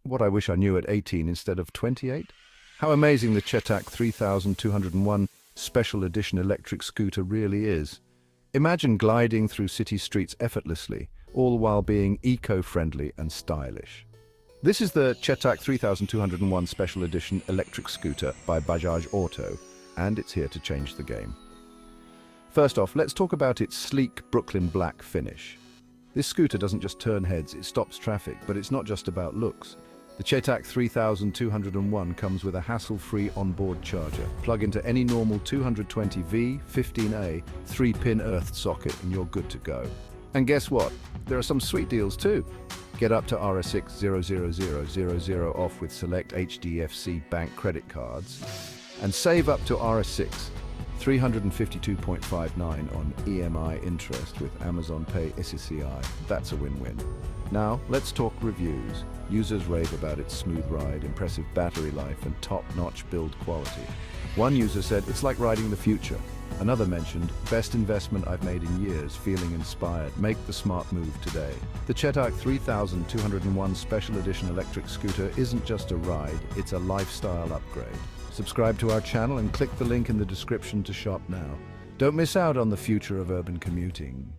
What I wish I knew at 18 instead of 28. How amazing the Chetak 3201 Special Edition electric scooter really is. Imagine gliding through city streets effortlessly, all while being eco-friendly and stylish. This is the Chetak 3201 Special Edition electric scooter by Bajaj Auto, and it's here to change the game. First off, let's talk about its sleek Brooklyn black finish. This scooter doesn't just turn heads, it stops traffic, but it's not just about looks. The Chetak 3201 comes with a hassle-free onboard charger. Plug into any normal 220V, 15A, 3-pin earth socket and you're good to go. And guess what? There are some sweet deals too. Get up to RS6 00000 off with select HDFC bank credit cards and save up to RS6 352.59 on EMI interest with Amazon Pay SCI. That's a win-win. Now, let's talk reviews. Users rave about its smooth ride, impressive battery life, and top-notch build quality. One user said, "It's like riding the future." Another mentioned, "Best investment I've made in years, feeling inspired. Make the smart move today." The Chetak 3201 Special Edition electric scooter isn't just a ride, it's a lifestyle upgrade. Subscribe to our channel and click the link in the description to shop now. Don't miss out on the future of urban commuting.